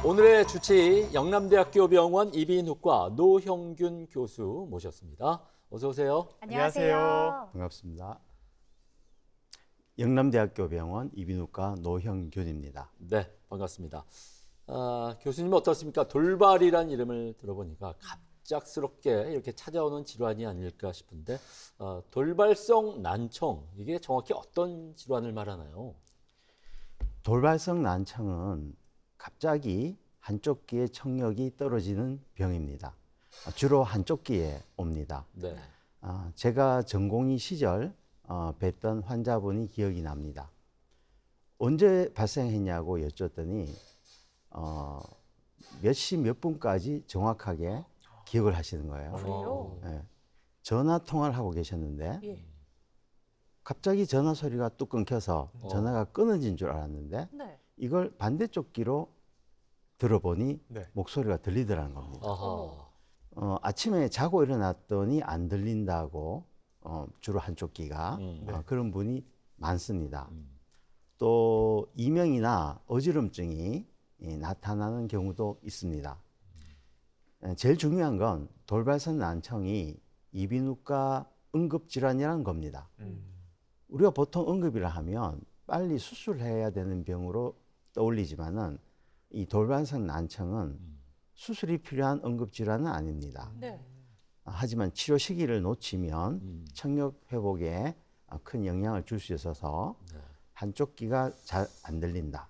오늘의 주치 영남대학교 병원 이비인후과 노형균 교수 모셨습니다. 어서 오세요. 안녕하세요. 반갑습니다. 영남대학교 병원 이비인후과 노형균입니다. 네, 반갑습니다. 교수님 어떻습니까? 돌발이란 이름을 들어보니까 갑작스럽게 이렇게 찾아오는 질환이 아닐까 싶은데 돌발성 난청, 이게 정확히 어떤 질환을 말하나요? 돌발성 난청은 갑자기 한쪽 귀의 청력이 떨어지는 병입니다. 주로 한쪽 귀에 옵니다. 네. 제가 전공의 시절 뵀던 환자분이 기억이 납니다. 언제 발생했냐고 여쭸더니 몇 시 몇 분까지 정확하게 기억을 하시는 거예요. 그래요? 예. 전화 통화를 하고 계셨는데 예. 갑자기 전화 소리가 뚝 끊겨서 전화가 끊어진 줄 알았는데 네. 이걸 반대쪽 귀로 들어보니 네. 목소리가 들리더라는 겁니다. 아하. 아침에 자고 일어났더니 안 들린다고 주로 한쪽 귀가 그런 분이 많습니다. 또 이명이나 어지럼증이 나타나는 경우도 있습니다. 제일 중요한 건 돌발성 난청이 이비인후과 응급질환이라는 겁니다. 우리가 보통 응급이라 하면 빨리 수술해야 되는 병으로 떠올리지만은 이 돌발성 난청은 수술이 필요한 응급질환은 아닙니다. 네. 하지만 치료 시기를 놓치면 청력 회복에 큰 영향을 줄 수 있어서 한쪽 귀가 잘 안 들린다,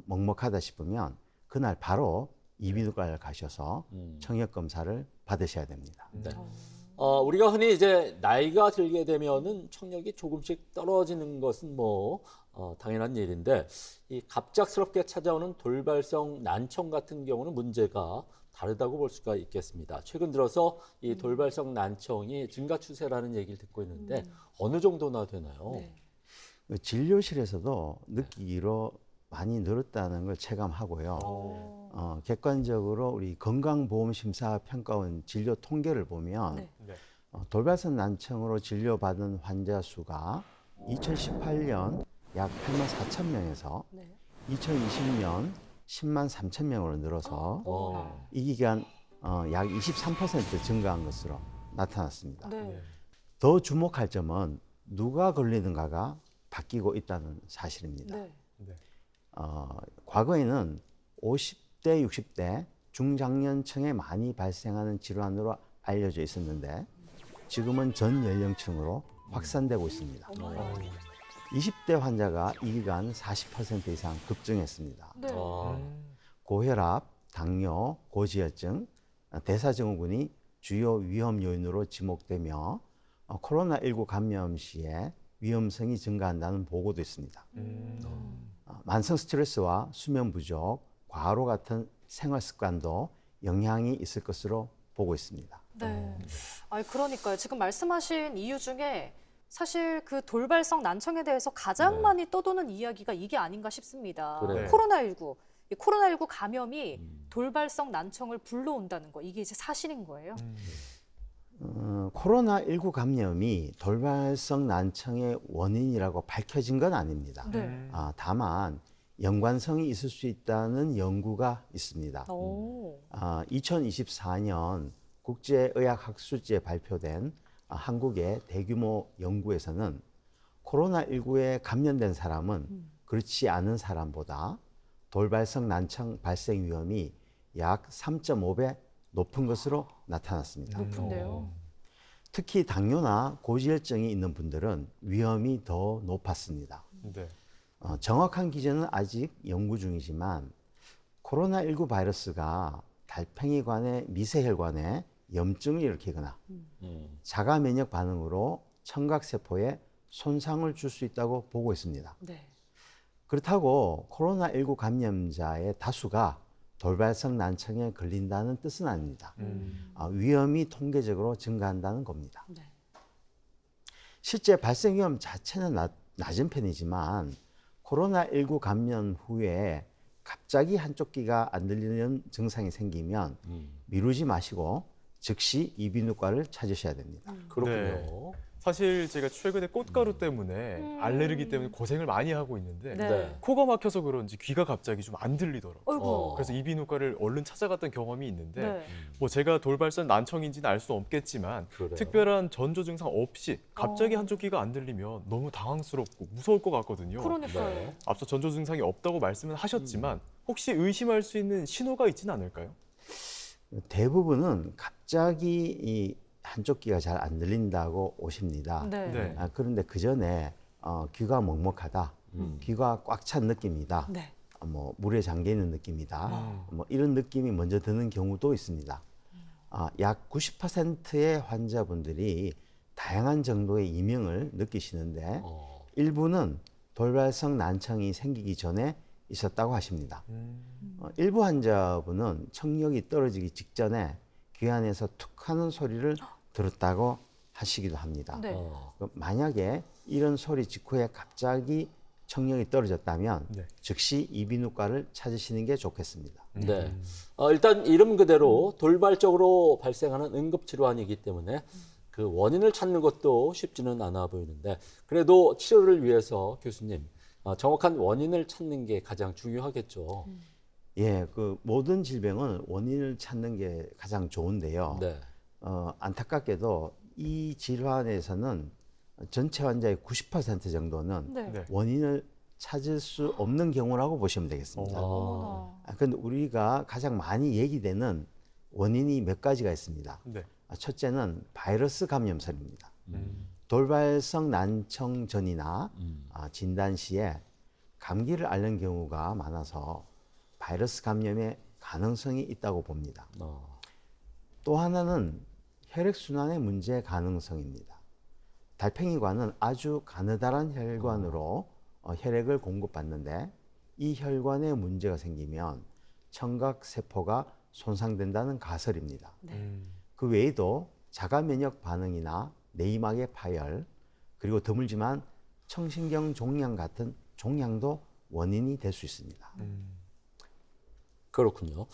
먹먹하다 싶으면 그날 바로 이비인후과를 가셔서 청력 검사를 받으셔야 됩니다. 네. 우리가 흔히 이제 나이가 들게 되면은 청력이 조금씩 떨어지는 것은 당연한 일인데 이 갑작스럽게 찾아오는 돌발성 난청 같은 경우는 문제가 다르다고 볼 수가 있겠습니다. 최근 들어서 이 돌발성 난청이 증가 추세라는 얘기를 듣고 있는데 어느 정도나 되나요? 네. 진료실에서도 느끼기로 많이 늘었다는 걸 체감하고요. 객관적으로 우리 건강보험심사평가원 진료 통계를 보면 네. 네. 돌발성 난청으로 진료받은 환자 수가 2018년 약 8만 4천 명에서 네. 2020년 10만 3천 명으로 늘어서 이 기간 약 23% 증가한 것으로 나타났습니다. 네. 더 주목할 점은 누가 걸리는가가 바뀌고 있다는 사실입니다. 네. 네. 과거에는 50대, 60대 중장년층에 많이 발생하는 질환으로 알려져 있었는데 지금은 전 연령층으로 확산되고 있습니다. 20대 환자가 이 기간 40% 이상 급증했습니다. 네. 고혈압, 당뇨, 고지혈증, 대사증후군이 주요 위험 요인으로 지목되며 코로나19 감염 시에 위험성이 증가한다는 보고도 있습니다. 만성 스트레스와 수면 부족, 과로 같은 생활 습관도 영향이 있을 것으로 보고 있습니다. 네. 아니, 그러니까요. 지금 말씀하신 이유 중에 사실 그 돌발성 난청에 대해서 가장 많이 떠도는 이야기가 이게 아닌가 싶습니다. 그래요. 코로나19. 이 코로나19 감염이 돌발성 난청을 불러온다는 거. 이게 이제 사실인 거예요? 코로나19 감염이 돌발성 난청의 원인이라고 밝혀진 건 아닙니다. 네. 다만 연관성이 있을 수 있다는 연구가 있습니다. 오. 2024년 국제의학학술지에 발표된 한국의 대규모 연구에서는 코로나19에 감염된 사람은 그렇지 않은 사람보다 돌발성 난청 발생 위험이 약 3.5배 높은 것으로 나타났습니다. 높은데요. 특히 당뇨나 고지혈증이 있는 분들은 위험이 더 높았습니다. 네. 정확한 기준은 아직 연구 중이지만 코로나19 바이러스가 달팽이관의 미세혈관에 염증을 일으키거나 자가 면역 반응으로 청각세포에 손상을 줄 수 있다고 보고 있습니다. 네. 그렇다고 코로나19 감염자의 다수가 돌발성 난청에 걸린다는 뜻은 아닙니다. 위험이 통계적으로 증가한다는 겁니다. 네. 실제 발생 위험 자체는 낮은 편이지만 코로나19 감염 후에 갑자기 한쪽 귀가 안 들리는 증상이 생기면 미루지 마시고 즉시 이비인후과를 찾으셔야 됩니다. 그렇군요. 사실 제가 최근에 꽃가루 때문에 알레르기 때문에 고생을 많이 하고 있는데 네. 코가 막혀서 그런지 귀가 갑자기 좀 안 들리더라고요. 어이구. 그래서 이비인후과를 얼른 찾아갔던 경험이 있는데 네. 뭐 제가 돌발성 난청인지는 알 수 없겠지만 그래요. 특별한 전조 증상 없이 갑자기 어. 한쪽 귀가 안 들리면 너무 당황스럽고 무서울 것 같거든요. 그러니까요. 네. 앞서 전조 증상이 없다고 말씀은 하셨지만 혹시 의심할 수 있는 신호가 있지는 않을까요? 대부분은 갑자기 이 한쪽 귀가 잘 안 들린다고 오십니다. 네. 네. 그런데 그 전에 귀가 먹먹하다, 귀가 꽉 찬 느낌이다, 네. 뭐 물에 잠겨 있는 느낌이다, 음. 뭐 이런 느낌이 먼저 드는 경우도 있습니다. 약 90%의 환자분들이 다양한 정도의 이명을 느끼시는데 어. 일부는 돌발성 난청이 생기기 전에 있었다고 하십니다. 음. 일부 환자분은 청력이 떨어지기 직전에 귀 안에서 툭 하는 소리를 들었다고 하시기도 합니다. 네. 만약에 이런 소리 직후에 갑자기 청력이 떨어졌다면 네. 즉시 이비인후과를 찾으시는 게 좋겠습니다. 네. 일단 이름 그대로 돌발적으로 발생하는 응급질환이기 때문에 그 원인을 찾는 것도 쉽지는 않아 보이는데 그래도 치료를 위해서 교수님 정확한 원인을 찾는 게 가장 중요하겠죠. 예, 그 모든 질병은 원인을 찾는 게 가장 좋은데요. 네. 안타깝게도 이 질환에서는 전체 환자의 90% 정도는 네. 네. 원인을 찾을 수 없는 경우라고 보시면 되겠습니다. 어머나. 그런데 우리가 가장 많이 얘기되는 원인이 몇 가지가 있습니다. 네. 첫째는 바이러스 감염설입니다. 음. 돌발성 난청 전이나 음. 진단 시에 감기를 앓는 경우가 많아서 바이러스 감염의 가능성이 있다고 봅니다. 또 하나는 혈액순환의 문제 가능성입니다. 달팽이관은 아주 가느다란 혈관으로 혈액을 공급받는데 이 혈관에 문제가 생기면 청각세포가 손상된다는 가설입니다. 음. 그 외에도 자가 면역 반응이나 내이막의 파열, 그리고 드물지만 청신경 종양 같은 종양도 원인이 될 수 있습니다. 그렇군요.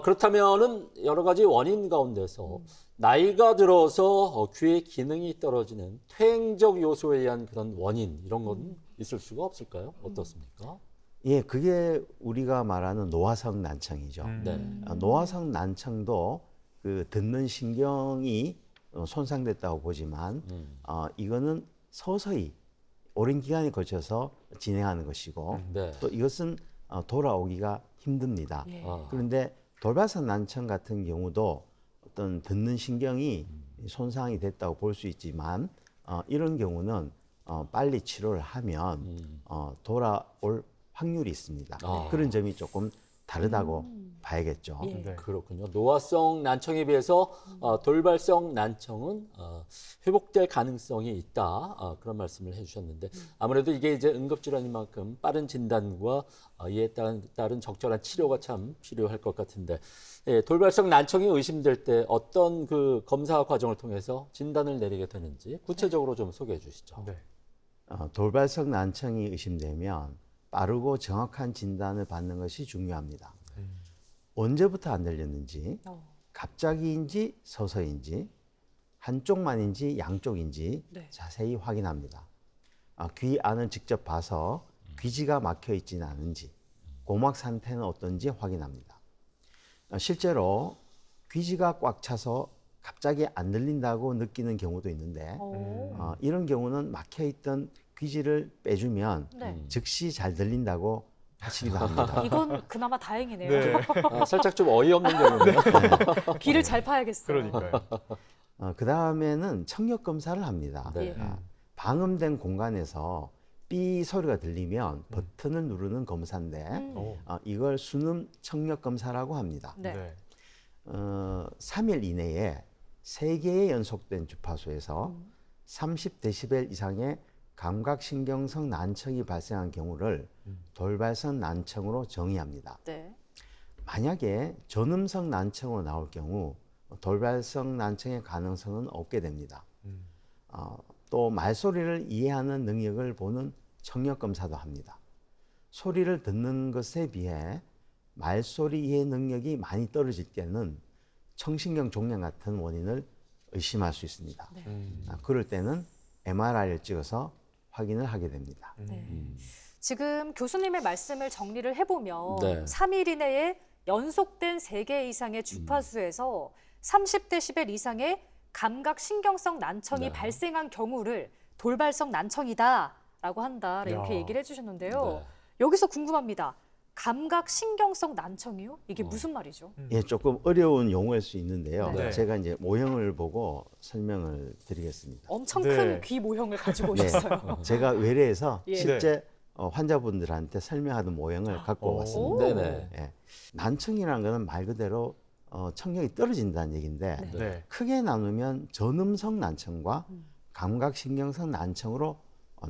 그렇다면은 여러 가지 원인 가운데서 나이가 들어서 귀의 기능이 떨어지는 퇴행적 요소에 의한 그런 원인 이런 건 있을 수가 없을까요? 어떻습니까? 예, 그게 우리가 말하는 노화성 난청이죠. 네. 노화성 난청도 그 듣는 신경이 손상됐다고 보지만 이거는 서서히 오랜 기간에 걸쳐서 진행하는 것이고 네. 또 이것은 돌아오기가 힘듭니다. 예. 그런데 돌발성 난청 같은 경우도 어떤 듣는 신경이 손상이 됐다고 볼 수 있지만 이런 경우는 빨리 치료를 하면 돌아올 확률이 있습니다. 그런 점이 조금 다르다고 봐야겠죠. 예. 네. 그렇군요. 노화성 난청에 비해서 돌발성 난청은 회복될 가능성이 있다. 그런 말씀을 해주셨는데 아무래도 이게 이제 응급질환인 만큼 빠른 진단과 이에 따른 적절한 치료가 참 필요할 것 같은데 예, 돌발성 난청이 의심될 때 어떤 그 검사 과정을 통해서 진단을 내리게 되는지 구체적으로 좀 소개해 주시죠. 네. 돌발성 난청이 의심되면 빠르고 정확한 진단을 받는 것이 중요합니다. 언제부터 안 들렸는지, 갑자기인지 서서인지, 한쪽만인지 양쪽인지 네. 자세히 확인합니다. 귀 안을 직접 봐서 귀지가 막혀 있지는 않은지, 고막 상태는 어떤지 확인합니다. 실제로 귀지가 꽉 차서 갑자기 안 들린다고 느끼는 경우도 있는데 이런 경우는 막혀 있던 귀지를 빼주면 네. 즉시 잘 들린다고 하시기도 합니다. 이건 그나마 다행이네요. 네. 살짝 좀 어이없는 경우네요. 귀를 잘 파야겠어요. 그러니까요. 그 다음에는 청력 검사를 합니다. 네. 예. 방음된 공간에서 삐 소리가 들리면 버튼을 누르는 검사인데 오. 이걸 순음 청력 검사라고 합니다. 네. 네. 3일 이내에 3개의 연속된 주파수에서 30데시벨 이상의 감각신경성 난청이 발생한 경우를 돌발성 난청으로 정의합니다. 네. 만약에 전음성 난청으로 나올 경우 돌발성 난청의 가능성은 없게 됩니다. 또 말소리를 이해하는 능력을 보는 청력 검사도 합니다. 소리를 듣는 것에 비해 말소리 이해 능력이 많이 떨어질 때는 청신경 종양 같은 원인을 의심할 수 있습니다. 네. 그럴 때는 MRI를 찍어서 확인을 하게 됩니다. 네. 지금 교수님의 말씀을 정리를 해보면 네. 3일 이내에 연속된 3개 이상의 주파수에서 30데시벨 이상의 감각신경성 난청이 네. 발생한 경우를 돌발성 난청이다라고 한다 이렇게 야. 얘기를 해주셨는데요. 네. 여기서 궁금합니다. 감각신경성 난청이요? 이게 무슨 말이죠? 예, 조금 어려운 용어일 수 있는데요. 네. 제가 이제 모형을 보고 설명을 드리겠습니다. 엄청 네. 큰 귀 모형을 가지고 네. 오셨어요. 제가 외래에서 예. 실제 환자분들한테 설명하던 모형을 갖고 오. 왔습니다. 네네. 예. 난청이라는 것은 말 그대로 청력이 떨어진다는 얘기인데 네. 네. 크게 나누면 전음성 난청과 음. 감각신경성 난청으로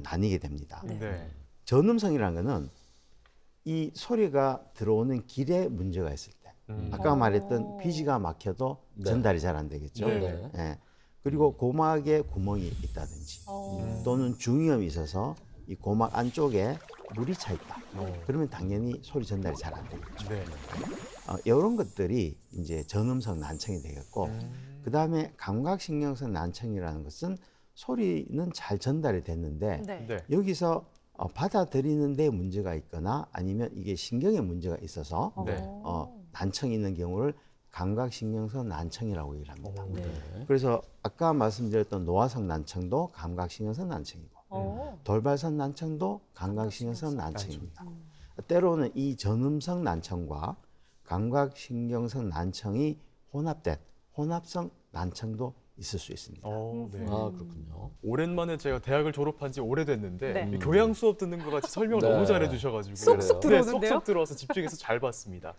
나뉘게 됩니다. 네. 네. 전음성이라는 것은 이 소리가 들어오는 길에 문제가 있을 때 아까 오. 말했던 귀지가 막혀도 네. 전달이 잘 안 되겠죠. 네. 예. 그리고 고막에 구멍이 있다든지 또는 중이염이 있어서 이 고막 안쪽에 물이 차 있다. 그러면 당연히 소리 전달이 잘 안 되겠죠. 네. 이런 것들이 이제 전음성 난청이 되겠고, 그 다음에 감각신경성 난청이라는 것은 소리는 잘 전달이 됐는데 네. 네. 여기서 받아들이는 데 문제가 있거나 아니면 이게 신경에 문제가 있어서 네. 난청이 있는 경우를 감각신경성 난청이라고 얘기를 합니다. 네. 그래서 아까 말씀드렸던 노화성 난청도 감각신경성 난청이고 돌발성 난청도 감각신경성 난청입니다. 때로는 이 전음성 난청과 감각신경성 난청이 혼합된 혼합성 난청도 있을 수 있습니다. 네. 아, 그렇군요. 오랜만에 제가 대학을 졸업한 지 오래됐는데 네. 이 교양 수업 듣는 것 같이 설명을 네. 너무 잘해 주셔가지고 쏙쏙 네, 들어오는데요? 쏙쏙 들어와서 집중해서 잘 봤습니다.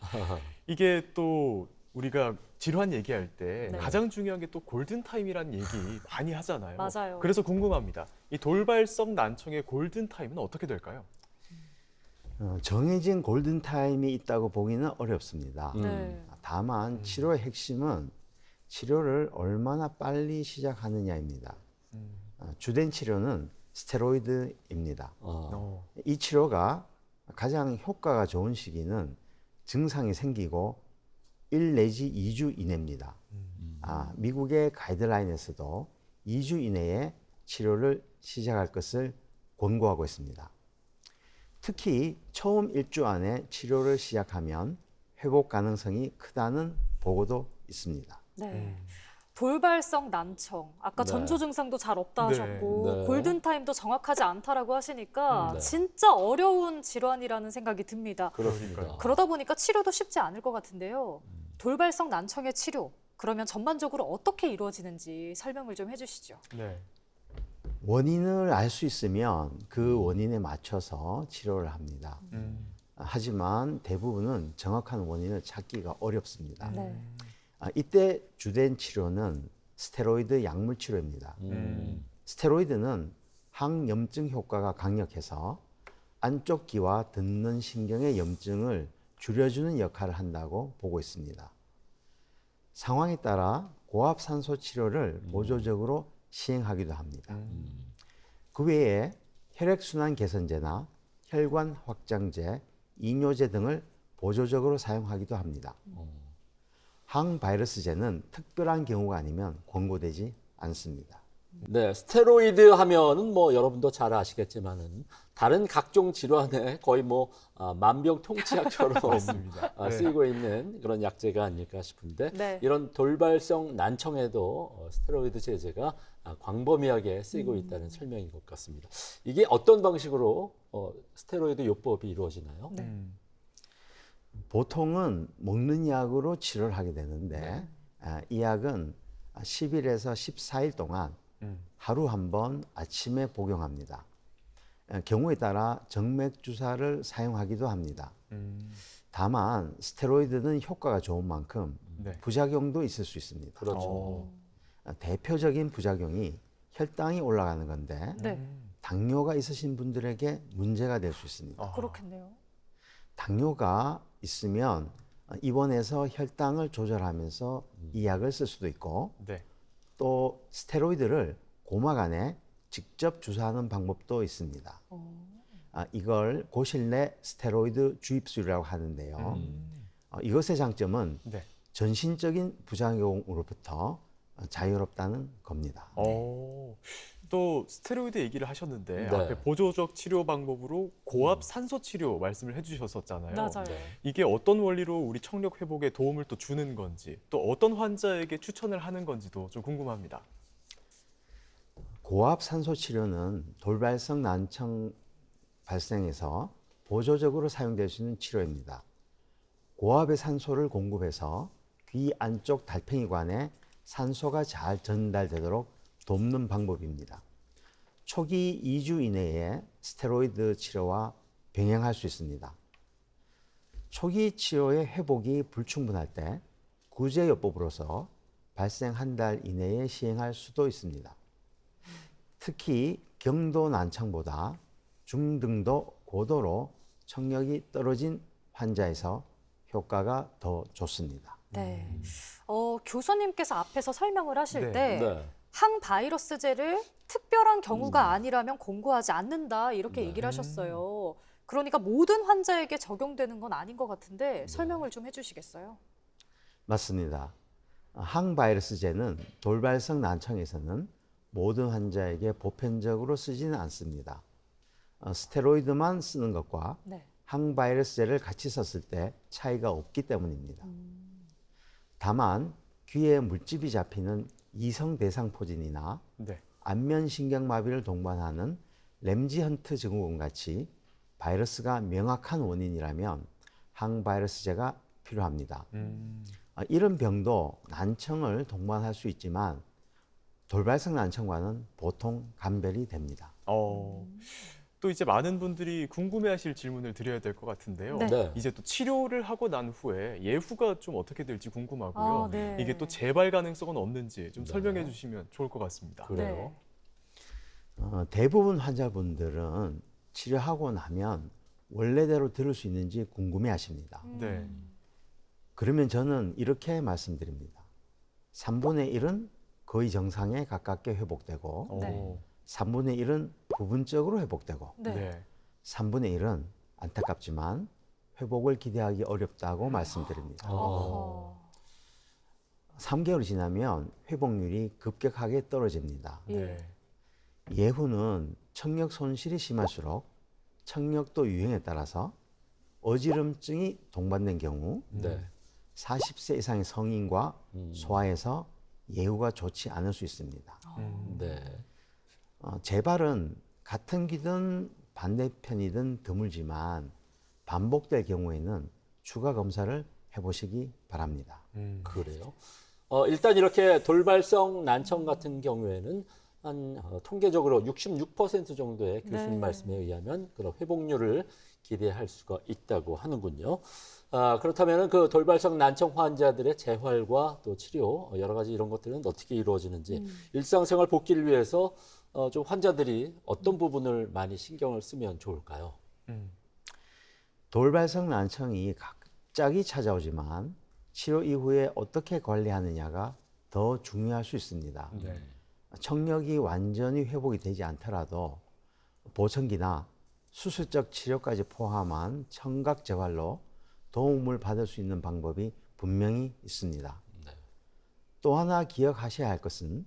이게 또 우리가 질환 얘기할 때 네. 가장 중요한 게 또 골든 타임이라는 얘기 많이 하잖아요. 맞아요. 그래서 궁금합니다. 이 돌발성 난청의 골든 타임은 어떻게 될까요? 정해진 골든타임이 있다고 보기는 어렵습니다. 네. 다만 치료의 핵심은 치료를 얼마나 빨리 시작하느냐입니다. 주된 치료는 스테로이드입니다. 이 치료가 가장 효과가 좋은 시기는 증상이 생기고 1 내지 2주 이내입니다. 미국의 가이드라인에서도 2주 이내에 치료를 시작할 것을 권고하고 있습니다. 특히 처음 1주 안에 치료를 시작하면 회복 가능성이 크다는 보고도 있습니다. 네. 돌발성 난청. 아까 네. 전조 증상도 잘 없다 네. 하셨고 네. 골든 타임도 정확하지 않다라고 하시니까 네. 진짜 어려운 질환이라는 생각이 듭니다. 그렇습니다. 그러다 보니까 치료도 쉽지 않을 것 같은데요. 돌발성 난청의 치료. 그러면 전반적으로 어떻게 이루어지는지 설명을 좀 해주시죠. 네. 원인을 알 수 있으면 그 원인에 맞춰서 치료를 합니다. 하지만 대부분은 정확한 원인을 찾기가 어렵습니다. 네. 이때 주된 치료는 스테로이드 약물 치료입니다. 스테로이드는 항염증 효과가 강력해서 안쪽 귀와 듣는 신경의 염증을 줄여주는 역할을 한다고 보고 있습니다. 상황에 따라 고압산소 치료를 보조적으로 시행하기도 합니다. 그 외에 혈액순환 개선제나 혈관 확장제, 이뇨제 등을 보조적으로 사용하기도 합니다. 항바이러스제는 특별한 경우가 아니면 권고되지 않습니다. 네, 스테로이드 하면은 뭐 여러분도 잘 아시겠지만은 다른 각종 질환에 거의 뭐 만병통치약처럼 맞습니다. 네. 쓰이고 있는 그런 약제가 아닐까 싶은데 네. 이런 돌발성 난청에도 스테로이드 제제가 광범위하게 쓰이고 있다는 설명인 것 같습니다. 이게 어떤 방식으로 스테로이드 요법이 이루어지나요? 네. 보통은 먹는 약으로 치료를 하게 되는데 이 약은 10일에서 14일 동안 하루 한 번 아침에 복용합니다. 경우에 따라 정맥 주사를 사용하기도 합니다. 다만 스테로이드는 효과가 좋은 만큼 네. 부작용도 있을 수 있습니다. 그렇죠. 대표적인 부작용이 혈당이 올라가는 건데 네. 당뇨가 있으신 분들에게 문제가 될 수 있습니다. 그렇겠네요. 당뇨가 있으면 입원해서 혈당을 조절하면서 이 약을 쓸 수도 있고 네. 또 스테로이드를 고막 안에 직접 주사하는 방법도 있습니다. 이걸 고실내 스테로이드 주입술이라고 하는데요. 이것의 장점은 네. 전신적인 부작용으로부터 자유롭다는 겁니다. 또 스테로이드 얘기를 하셨는데 네. 앞에 보조적 치료 방법으로 고압 산소 치료 말씀을 해주셨었잖아요. 맞아요. 네. 이게 어떤 원리로 우리 청력 회복에 도움을 또 주는 건지, 또 어떤 환자에게 추천을 하는 건지도 좀 궁금합니다. 고압 산소 치료는 돌발성 난청 발생에서 보조적으로 사용될 수 있는 치료입니다. 고압의 산소를 공급해서 귀 안쪽 달팽이관에 산소가 잘 전달되도록 돕는 방법입니다. 초기 2주 이내에 스테로이드 치료와 병행할 수 있습니다. 초기 치료의 회복이 불충분할 때 구제요법으로서 발생 한 달 이내에 시행할 수도 있습니다. 특히 경도 난청보다 중등도 고도로 청력이 떨어진 환자에서 효과가 더 좋습니다. 네. 교수님께서 앞에서 설명을 하실 네. 때 네. 항바이러스제를 특별한 경우가 아니라면 권고하지 않는다 이렇게 네. 얘기를 하셨어요. 그러니까 모든 환자에게 적용되는 건 아닌 것 같은데 설명을 좀 해주시겠어요? 맞습니다. 항바이러스제는 돌발성 난청에서는 모든 환자에게 보편적으로 쓰지는 않습니다. 스테로이드만 쓰는 것과 네. 항바이러스제를 같이 썼을 때 차이가 없기 때문입니다. 다만 귀에 물집이 잡히는 이성 대상포진이나 네. 안면신경마비를 동반하는 램지헌트 증후군 같이 바이러스가 명확한 원인이라면 항바이러스제가 필요합니다. 이런 병도 난청을 동반할 수 있지만 돌발성 난청과는 보통 감별이 됩니다. 또 이제 많은 분들이 궁금해하실 질문을 드려야 될 것 같은데요. 네. 네. 이제 또 치료를 하고 난 후에 예후가 좀 어떻게 될지 궁금하고요. 네. 이게 또 재발 가능성은 없는지 좀 설명해 주시면 좋을 것 같습니다. 그래요. 대부분 환자분들은 치료하고 나면 원래대로 들을 수 있는지 궁금해하십니다. 네. 그러면 저는 이렇게 말씀드립니다. 3분의 1은 거의 정상에 가깝게 회복되고 네. 3분의 1은 부분적으로 회복되고 네. 네. 3분의 1은 안타깝지만 회복을 기대하기 어렵다고 말씀드립니다. 어허. 3개월이 지나면 회복률이 급격하게 떨어집니다. 예. 네. 예후는 청력 손실이 심할수록 청력도 유형에 따라서 어지럼증이 동반된 경우 네. 40세 이상의 성인과 소아에서 예후가 좋지 않을 수 있습니다. 네. 재발은 같은 귀든 반대편이든 드물지만 반복될 경우에는 추가 검사를 해보시기 바랍니다. 그래요. 일단 이렇게 돌발성 난청 같은 경우에는 한 통계적으로 66% 정도의 교수님 네. 말씀에 의하면 그런 회복률을 기대할 수가 있다고 하는군요. 그렇다면 그 돌발성 난청 환자들의 재활과 또 치료 여러 가지 이런 것들은 어떻게 이루어지는지 일상생활 복귀를 위해서 좀 환자들이 어떤 부분을 많이 신경을 쓰면 좋을까요? 돌발성 난청이 갑자기 찾아오지만 치료 이후에 어떻게 관리하느냐가 더 중요할 수 있습니다. 네. 청력이 완전히 회복이 되지 않더라도 보청기나 수술적 치료까지 포함한 청각 재활로 도움을 받을 수 있는 방법이 분명히 있습니다. 네. 또 하나 기억하셔야 할 것은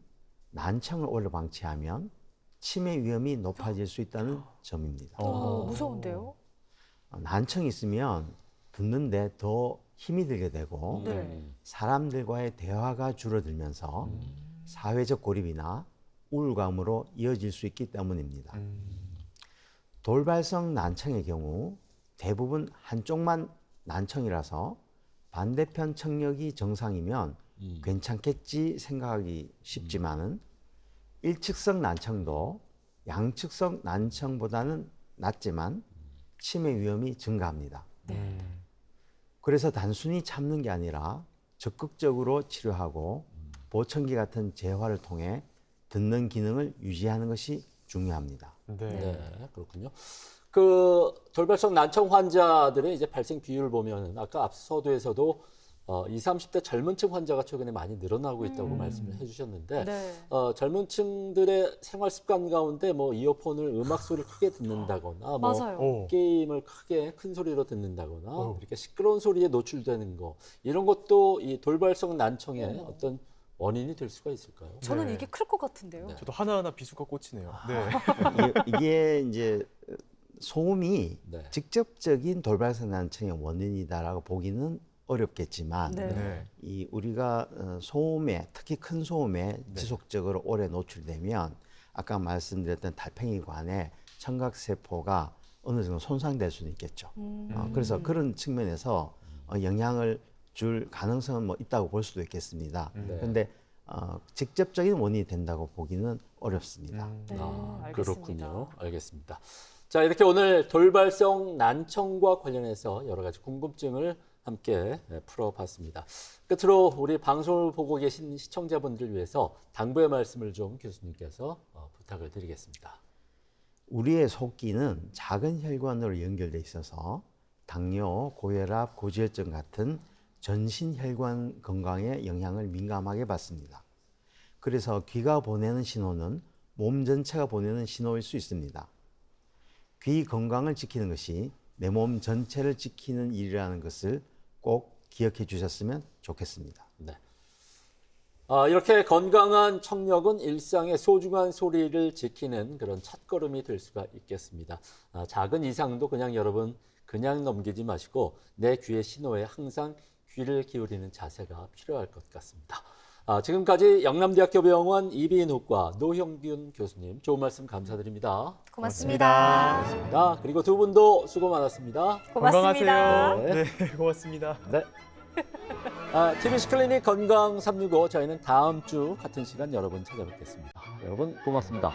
난청을 오래 방치하면 치매 위험이 높아질 수 있다는 점입니다. 무서운데요? 난청이 있으면 듣는데 더 힘이 들게 되고 네. 사람들과의 대화가 줄어들면서 사회적 고립이나 우울감으로 이어질 수 있기 때문입니다. 돌발성 난청의 경우 대부분 한쪽만 난청이라서 반대편 청력이 정상이면 괜찮겠지 생각하기 쉽지만은 일측성 난청도 양측성 난청보다는 낫지만 치매 위험이 증가합니다. 그래서 단순히 참는 게 아니라 적극적으로 치료하고 보청기 같은 재활을 통해 듣는 기능을 유지하는 것이 중요합니다. 네. 네, 그렇군요. 그 돌발성 난청 환자들의 이제 발생 비율을 보면 아까 앞 서두에서도 20, 30대 젊은 층 환자가 최근에 많이 늘어나고 있다고 말씀을 해주셨는데 네. 젊은 층들의 생활 습관 가운데 뭐 이어폰을 음악 소리를 크게 듣는다거나 뭐 맞아요. 게임을 크게 큰 소리로 듣는다거나 이렇게 시끄러운 소리에 노출되는 거 이런 것도 이 돌발성 난청의 어떤 원인이 될 수가 있을까요? 저는 네. 이게 클 것 같은데요. 네. 저도 하나하나 비수가 꽂히네요. 네. 이게 이제 소음이 네. 직접적인 돌발성 난청의 원인이다라고 보기는 어렵겠지만 네. 네. 이 우리가 소음에 특히 큰 소음에 네. 지속적으로 오래 노출되면 아까 말씀드렸던 달팽이관의 청각 세포가 어느 정도 손상될 수는 있겠죠. 그래서 그런 측면에서 영향을 줄 가능성은 뭐 있다고 볼 수도 있겠습니다. 네. 그런데 직접적인 원인이 된다고 보기는 어렵습니다. 네, 알겠습니다. 그렇군요. 알겠습니다. 자, 이렇게 오늘 돌발성 난청과 관련해서 여러 가지 궁금증을 함께 풀어봤습니다. 끝으로 우리 방송을 보고 계신 시청자분들을 위해서 당부의 말씀을 좀 교수님께서 부탁을 드리겠습니다. 우리의 속기는 작은 혈관으로 연결돼 있어서 당뇨, 고혈압, 고지혈증 같은 전신 혈관 건강에 영향을 민감하게 받습니다. 그래서 귀가 보내는 신호는 몸 전체가 보내는 신호일 수 있습니다. 귀 건강을 지키는 것이 내 몸 전체를 지키는 일이라는 것을 꼭 기억해 주셨으면 좋겠습니다. 네. 이렇게 건강한 청력은 일상의 소중한 소리를 지키는 그런 첫걸음이 될 수가 있겠습니다. 작은 이상도 그냥 여러분 그냥 넘기지 마시고 내 귀의 신호에 항상 귀를 기울이는 자세가 필요할 것 같습니다. 지금까지 영남대학교 병원 이비인후과 노형균 교수님 좋은 말씀 감사드립니다. 고맙습니다. 고맙습니다. 그리고 두 분도 수고 많았습니다. 고맙습니다. 건강하세요. 네, 고맙습니다. 네. TBC 클리닉 건강 365 저희는 다음 주 같은 시간 여러분 찾아뵙겠습니다. 여러분 고맙습니다.